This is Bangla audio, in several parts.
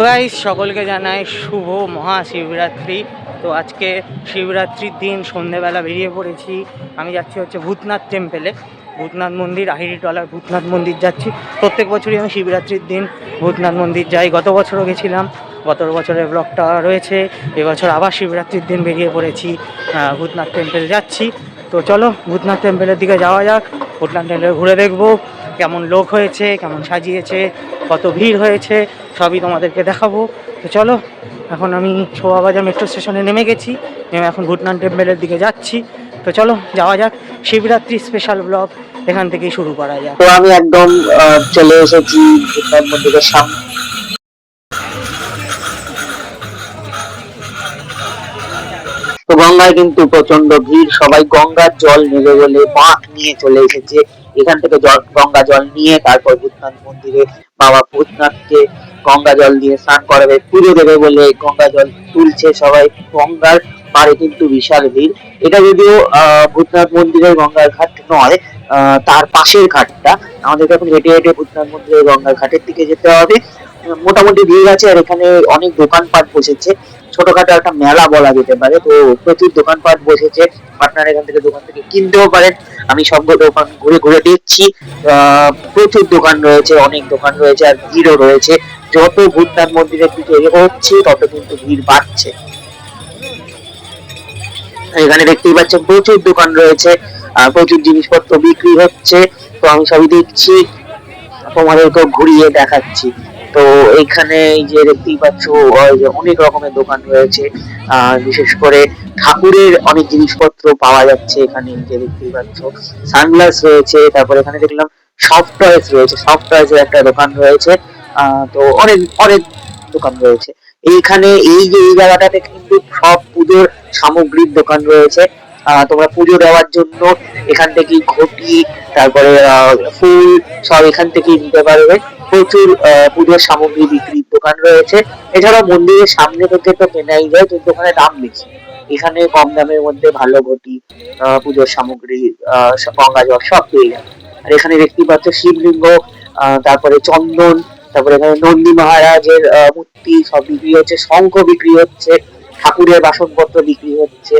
গাইস সকলকে জানাই শুভ মহাশিবরাত্রি। তো আজকে শিবরাত্রির দিন সন্ধেবেলা বেরিয়ে পড়েছি। আমি যাচ্ছি হচ্ছে ভূতনাথ টেম্পেলে, ভূতনাথ মন্দির, আহিরিটলার ভূতনাথ মন্দির যাচ্ছি। প্রত্যেক বছরই আমি শিবরাত্রির দিন ভূতনাথ মন্দির যাই, গত বছরও গেছিলাম, গত বছরের ব্লগটা রয়েছে। এবছর আবার শিবরাত্রির দিন বেরিয়ে পড়েছি, ভূতনাথ টেম্পেল যাচ্ছি। তো চলো ভূতনাথ টেম্পেলের দিকে যাওয়া যাক। ভূতনাথ টেম্পেল ঘুরে দেখবো কেমন লোক হয়েছে, কেমন সাজিয়েছে, কত ভিড় হয়েছে, সবই তোমাদেরকে দেখাবো। তো চলো, এখন আমি শোভাবাজার মেট্রো স্টেশনে নেমে গেছি, নেমে এখন ভূতনাথ টেম্পেলের দিকে যাচ্ছি। তো চলো যাওয়া যাক, শিবরাত্রি স্পেশাল ব্লগ এখান থেকেই শুরু করা যাক। তো আমি একদম চলে এসেছি ভূতনাথ মন্দিরের সামনে। তো গঙ্গায় কিন্তু প্রচন্ড ভিড়, সবাই গঙ্গার জল নেবে বলে বাঁক নিয়ে চলে এসেছে। এখান থেকে গঙ্গা জল নিয়ে তারপর ভূতনাথ মন্দিরে বাবা ভূতনাথকে গঙ্গা জল দিয়ে স্নান করাবে, পুজো দেবে বলে গঙ্গা জল তুলছে সবাই। গঙ্গার পাড়ে কিন্তু বিশাল ভিড়। এটা যদিও ভূতনাথ মন্দিরের গঙ্গার ঘাট নয়, তার পাশের ঘাটটা। আমাদেরকে এখন হেঁটে হেঁটে ভূতনাথ মন্দিরের গঙ্গার ঘাটের দিকে যেতে হবে। মোটামুটি ভিড় আছে, আর এখানে অনেক দোকানপাট বসেছে, ছোটখাটো একটা মেলা বলা যেতে পারে। তো প্রচুর দোকানপাট বসেছে, আপনারা এখান থেকে দোকান থেকে কিনতেও পারেন। আমি সব দোকান ঘুরে ঘুরে দেখছি, প্রচুর দোকান রয়েছে, অনেক দোকান রয়েছে, আর ভিড়ও রয়েছে। যত ভূতনাথ মন্দিরের দিকে এগোচ্ছে তত কিন্তু ভিড় বাড়ছে। এখানে দেখতেই পাচ্ছেন প্রচুর দোকান রয়েছে, প্রচুর জিনিসপত্র বিক্রি হচ্ছে। তো আমি সবই দেখছি, তোমাদেরকেও ঘুরিয়ে দেখাচ্ছি। তো এখানে এই যে দেখতেই পাচ্ছ অনেক রকমের দোকান রয়েছে, বিশেষ করে ঠাকুরের অনেক জিনিসপত্র পাওয়া যাচ্ছে এখানে। যে দেখতেই পাচ্ছ সানগ্লাস রয়েছে, তারপর এখানে দেখলাম সফট টয়েস রয়েছে, সফট টয়েস এর একটা দোকান রয়েছে। তো অনেক অনেক দোকান রয়েছে এইখানে। এই যে এই জায়গাটাতে কিন্তু সব পুজোর সামগ্রীর দোকান রয়েছে। তোমরা পুজো দেওয়ার জন্য এখান থেকে ঘটি, তারপরে ফুল, সব এখান থেকেই নিতে পারবে। প্রচুর পুজোর সামগ্রী বিক্রির দোকান রয়েছে। এছাড়াও মন্দিরের সামনে থেকে তো কেনাই যায়, কিন্তু ওখানে দাম বেশি। এখানে কম দামের মধ্যে ভালো ঘটি, পুজোর সামগ্রী, গঙ্গা জল সব পেয়ে যাবে। আর এখানে দেখতে পাচ্ছ শিবলিঙ্গ, তারপরে চন্দন, তারপরে এখানে নন্দী মহারাজের মূর্তি সব বিক্রি হচ্ছে, শঙ্খ বিক্রি হচ্ছে, ঠাকুরের বাসনপত্র বিক্রি হচ্ছে।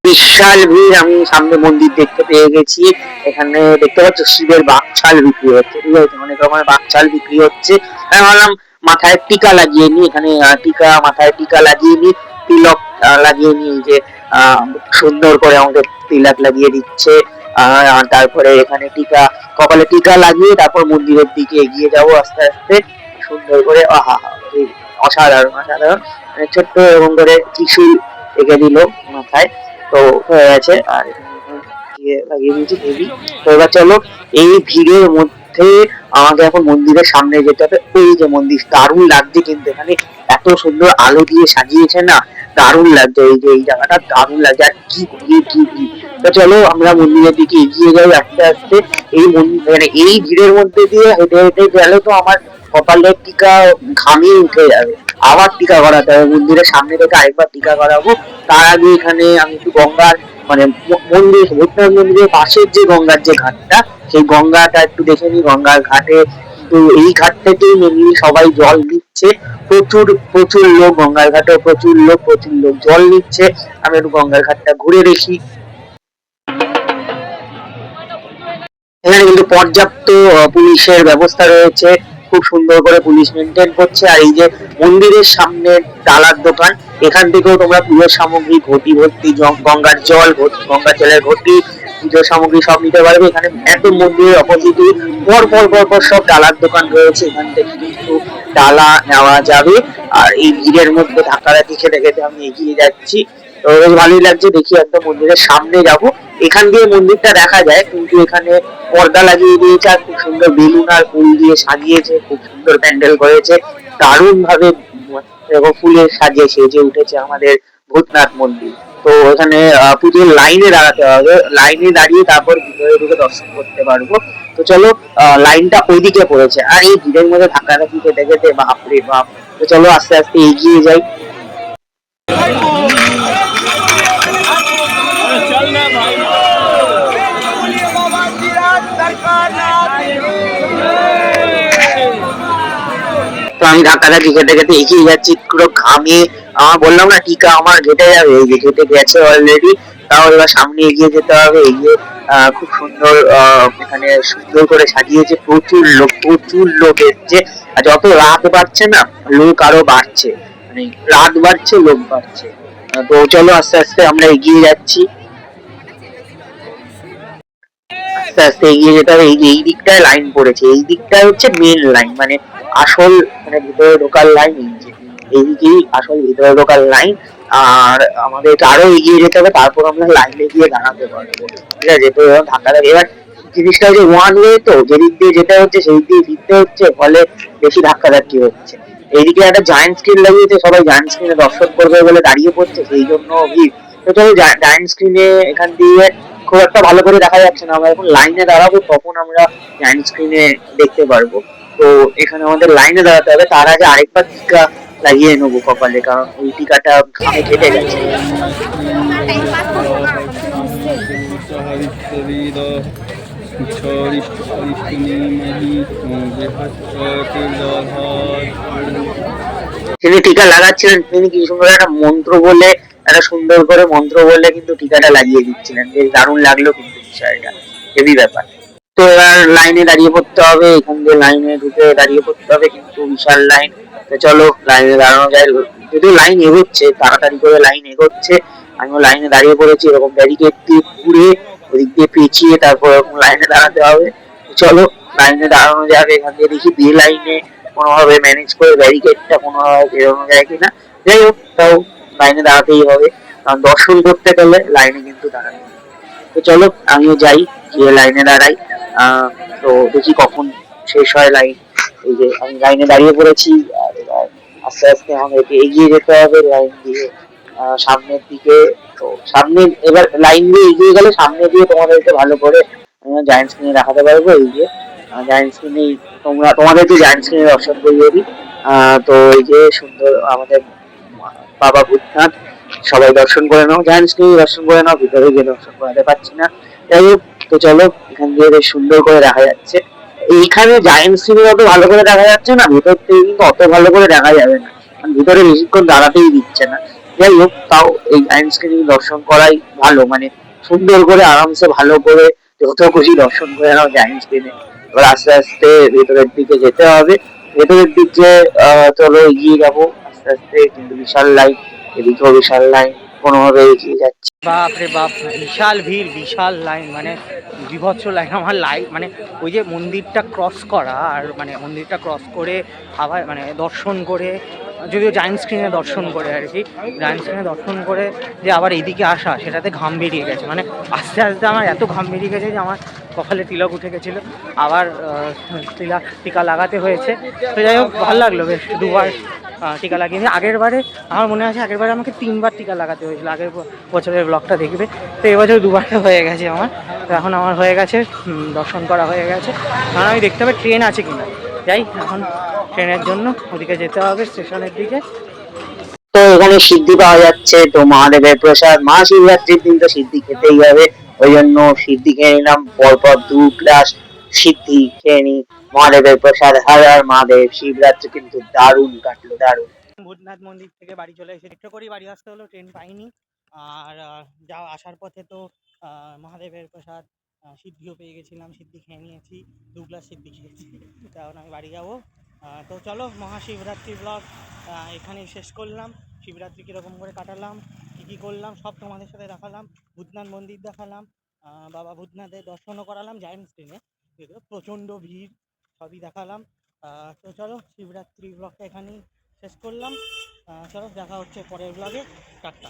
বিশাল ভিড়। আমি সামনে মন্দির দেখতে পেয়ে গেছি। এখানে দেখতে পাচ্ছ শিবের বাকছাল বিক্রি হচ্ছে, ঠিক আছে, অনেক রকমের বাকছাল বিক্রি হচ্ছে। আমি ভাবলাম মাথায় টিকা লাগিয়ে নি, এখানে টিকা, মাথায় টিকা লাগিয়ে নি, তিলক লাগিয়ে নি, যে সুন্দর করে আমাদের তিলক লাগিয়ে দিচ্ছে। তারপরে এখানে টিকা, কপালে টিকা লাগিয়ে তারপর মন্দিরের দিকে এগিয়ে যাব আস্তে আস্তে সুন্দর করে। আহা, অসাধারণ অসাধারণ। ছোট্ট এরকম করে ত্রিশূল এঁকে দিল মাথায়, তো হয়ে গেছে। আর লাগিয়ে দিয়েছি দেবী। তো এবার চলো, এই ভিড়ের মধ্যে আমাকে এখন মন্দিরের সামনে যেতে হবে। ওই যে মন্দির, দারুণ লাগছে কিন্তু, এখানে এত সুন্দর আলো দিয়ে সাজিয়েছে না, দারুণ লাগছে। এই যে এই জায়গাটা দারুণ লাগছে, আর কি ভিড় কি ভিড়। তো চলো আমরা মন্দিরের দিকে এগিয়ে যাই আস্তে আস্তে। এই মানে এই ভিড়ের মধ্যে দিয়ে হেঁটে হেঁটে গেলে তো আমার কপালের টিকা ঘামিয়ে উঠে যাবে। আবার টিকা করাতে হবে, মন্দিরের সামনে থেকে আরেকবার টিকা করাবো। তার আগে এখানে আমি একটু গঙ্গার, মানে মন্দির, ভূতনাথ মন্দিরের পাশের যে গঙ্গার যে ঘাটটা, সেই গঙ্গাটা একটু দেখে নি। গঙ্গার ঘাটে কিন্তু এই ঘাট থেকেই মেনলি সবাই জল নিচ্ছে, প্রচুর প্রচুর লোক গঙ্গার ঘাটে, প্রচুর লোক জল নিচ্ছে। আমি একটু গঙ্গার ঘাটটা ঘুরে দেখি। এখানে কিন্তু পর্যাপ্ত পুলিশের ব্যবস্থা রয়েছে, খুব সুন্দর করে পুলিশ মেনটেন করছে। আর এই যে মন্দিরের সামনে ডালার দোকান, এখান থেকেও তোমরা পুজোর সামগ্রী, ঘটি ভর্তি গঙ্গার জল, গঙ্গার জলের ঘটি, পুজোর সামগ্রী সব নিতে পারবে। এখানে একদম মন্দিরের অপোজিটে পর পর পর পর সব ডালার দোকান রয়েছে, এখান থেকে কিন্তু ডালা নেওয়া যাবে। আর এই ভিড়ের মধ্যে ধাক্কাধাক্কি খেতে খেতে আমি এগিয়ে যাচ্ছি। তো বেশ ভালোই লাগছে। দেখি একদম মন্দিরের সামনে যাব। এখান দিয়ে মন্দিরটা দেখা যায়, কিন্তু এখানে পর্দা লাগিয়ে দিয়েছে, আর খুব সুন্দর বেলুন আর ফুল দিয়ে সাজিয়েছে, খুব সুন্দর প্যান্ডেল করেছে, দারুণ ভাবে ফুলের সাজিয়ে সেজে উঠেছে আমাদের ভূতনাথ মন্দির। তো এখানে পুজোর লাইনে দাঁড়াতে হবে, লাইনে দাঁড়িয়ে তারপর ভিতরে ঢুকে দর্শন করতে পারবো। তো চলো, লাইনটা ওইদিকে পড়েছে, আর এই ভিড়ের মধ্যে ধাক্কাধাক্কি খেতে খেতে বাপরে বাপ। তো চলো আস্তে আস্তে এগিয়ে যাই। चल ना भाई। আমি ধাক্কাধাক্কি খেতে খেতে এগিয়ে যাচ্ছি পুরো ঘামে। আমার বললাম না টিকা আমার ঘেটে যাবে, এই যে ঘেটে গেছে অলরেডি। তাও এবার সামনে এগিয়ে যেতে হবে। এই যে খুব সুন্দর এখানে সুন্দর করে সাজিয়েছে, প্রচুর লোক এসছে। আর যত রাত বাড়ছে না লোক আরো বাড়ছে, মানে রাত বাড়ছে লোক বাড়ছে। তো চলো আস্তে আস্তে আমরা এগিয়ে যাচ্ছি, আস্তে আস্তে এগিয়ে যেতে হবে। এই যে এই দিকটায় লাইন পড়েছে, এই দিকটায় হচ্ছে মেন লাইন, মানে আসল, মানে ভিতরে ঢোকার লাইন। এই যে এইদিকেই আসল ভিতরে ঢোকার লাইন। আর আমাদের আরো এগিয়ে যেতে হবে, তারপর আমরা লাইনে গিয়ে দাঁড়াতে পারবো। ঠিক আছে, তো ধাক্কা ধাক্কা এবার জিনিসটা হচ্ছে ওয়ান ওয়ে, তো যেদিক দিয়ে যেতে হচ্ছে সেই দিয়ে ফিরতে হচ্ছে, ফলে বেশি ধাক্কাধাক্কি হচ্ছে। এইদিকে একটা জায়ান্ট স্ক্রিন লাগিয়েছে, সবাই জায়ান্ট স্ক্রিনে দর্শন করবে বলে দাঁড়িয়ে পড়ছে, সেই জন্য ভিড়। তো চলো জায়ান্ট স্ক্রিনে এখান দিয়ে খুব একটা ভালো করে দেখা যাচ্ছে না, আমরা এখন লাইনে দাঁড়াবো, তখন আমরা জায়ান্ট স্ক্রিনে দেখতে পারবো। তো এখানে আমাদের লাইনে দাঁড়াতে হবে, তার আগে আরেকবার টিকা লাগিয়ে নেবো কপালে, কারণ ওই টিকাটা ঘামে কেটে গেছে। তিনি টিকা লাগাচ্ছিলেন, তিনি কি সুন্দর একটা মন্ত্র বলে, একটা সুন্দর করে মন্ত্র বলে কিন্তু টিকাটা লাগিয়ে দিচ্ছিলেন। বেশ দারুণ লাগলো কিন্তু বিষয়টা, হেভি ব্যাপার। তো এবার লাইনে দাঁড়িয়ে পড়তে হবে, এখান দিয়ে লাইনে ঢুকে দাঁড়িয়ে পড়তে হবে, কিন্তু বিশাল লাইন। তো চলো লাইনে দাঁড়ানো যায়, যদিও লাইন এগোচ্ছে, তাড়াতাড়ি করে লাইন এগোচ্ছে। আমিও লাইনে দাঁড়িয়ে পড়েছি, এরকম ব্যারিকেড দিয়ে ঘুরে ওদিক দিয়ে পেঁচিয়ে তারপর এরকম লাইনে দাঁড়াতে হবে। চলো লাইনে দাঁড়ানো যাবে, এখান দিয়ে দেখি বে লাইনে কোনোভাবে ম্যানেজ করে ব্যারিকেডটা কোনোভাবে বেরোনো যায় কিনা। যাই হোক, তাও লাইনে দাঁড়াতেই হবে, কারণ দর্শন করতে গেলে লাইনে কিন্তু দাঁড়াতে হবে। তো চলো আমিও যাই, গিয়ে লাইনে দাঁড়াই। তো দেখি কখন শেষ হয় লাইন। এই যে আমি লাইনে দাঁড়িয়ে পড়েছি, আর এবার আস্তে আস্তে আমাদেরকে এগিয়ে যেতে হবে লাইন দিয়ে সামনের দিকে। তো সামনে এবার লাইন দিয়ে এগিয়ে গেলে সামনে দিয়ে তোমাদেরকে ভালো করে জায়ান্ট স্ক্রিনে দেখাতে পারবো। এই যে জায়ান্ট স্ক্রিনে তোমাদেরকে জায়ান্ট স্ক্রিনে দর্শন করিয়ে দিই। তো এই যে সুন্দর আমাদের বাবা ভূতনাথ, সবাই দর্শন করে নাও, জায়ান্ট স্ক্রিনে দর্শন করে নাও, ভিতরে গিয়ে দর্শন করাতে পারছি না। যাই হোক, তো চলো এখান দিয়ে বেশ সুন্দর করে দেখা যাচ্ছে। এইখানে জায়ান্ট স্ক্রিনে অত ভালো করে দেখা যাচ্ছে না, ভিতর থেকে কিন্তু অত ভালো করে দেখা যাবে না, কারণ ভিতরে বেশিক্ষণ দাঁড়াতেই দিচ্ছে না। যাই হোক, তাও এই জায়ান্ট স্ক্রিনে দর্শন করাই ভালো, মানে সুন্দর করে আরামসে ভালো করে যত খুশি দর্শন করে নাও জায়ান্ট স্ক্রিনে। এবার আস্তে আস্তে ভেতরের দিকে যেতে হবে, ভেতরের দিকে চলো এগিয়ে যাবো আস্তে আস্তে, কিন্তু বিশাল লাইন, এদিকেও বিশাল লাইন, কোনোভাবে এগিয়ে যাচ্ছে। বাপ রে বাপ, বিশাল ভিড়, বিশাল লাইন, মানে বিভৎস লাইন। আমার লাইন মানে ওই যে মন্দিরটা ক্রস করা, আর মানে মন্দিরটা ক্রস করে আবার মানে দর্শন করে, যদিও জায়ান্ট স্ক্রিনে দর্শন করে আর কি, জায়ান্ট স্ক্রিনে দর্শন করে যে আবার এইদিকে আসা, সেটাতে ঘাম বেরিয়ে গেছে। মানে আস্তে আস্তে আমার এত ঘাম বেরিয়ে গেছে যে আমার কপালে তিলক উঠে গেছিলো, আবার টিকা লাগাতে হয়েছে। তো যাই হোক, ভালো লাগলো বেশ, দুবার টিকা লাগিয়েছি। আগের বারে আমার মনে আছে, আগের বারে আমাকে 3বার টিকা লাগাতে হয়েছিল, আগের বছরের ব্লগটা দেখবে। তো এবছর 2বার হয়ে গেছে আমার। তো এখন আমার হয়ে গেছে, দর্শন করা হয়ে গেছে। কারণ আমি দেখতে হবে ট্রেন আছে কিনা। যাই, এখন ট্রেনের জন্য ওদিকে যেতে হবে, স্টেশনের দিকে। তো এখানে সিদ্ধি পাওয়া যাচ্ছে, তো মহাদেবের প্রসাদ, মহাশিবরাত্রির দিন তো সিদ্ধি খেতেই হবে, ওই জন্য সিদ্ধি খেয়ে নিলাম। পরপর 2 গ্লাস সিদ্ধি খেয়ে নি, মহাদেবের প্রসাদ। হর হর মহাদেব। শিবরাত্রি কিন্তু দারুণ কাটলো, দারুণ। ভূতনাথ মন্দির থেকে বাড়ি চলে এসে একটু করেই বাড়ি আসতে হলো, ট্রেন পাইনি। আর আসার পথে তো মহাদেবের প্রসাদ সিদ্ধিও পেয়ে গেছিলাম, সিদ্ধি খেয়ে নিয়েছি, 2 গ্লাস সিদ্ধি খেয়েছি। এখন আমি বাড়ি যাবো। তো চলো, মহাশিবরাত্রি ব্লগ এখানেই শেষ করলাম। শিবরাত্রি কীরকম করে কাটালাম, কী কী করলাম, সব তোমাদের সাথে দেখালাম। ভূতনাথ মন্দির দেখালাম, বাবা ভূতনাথের দর্শনও করালাম জায়ান্ট স্ক্রিনে, প্রচণ্ড ভিড়, সবই দেখালাম। তো চলো, শিবরাত্রি ব্লগটা এখানেই শেষ করলাম। চলো, দেখা হচ্ছে পরের ব্লগে। টাটা।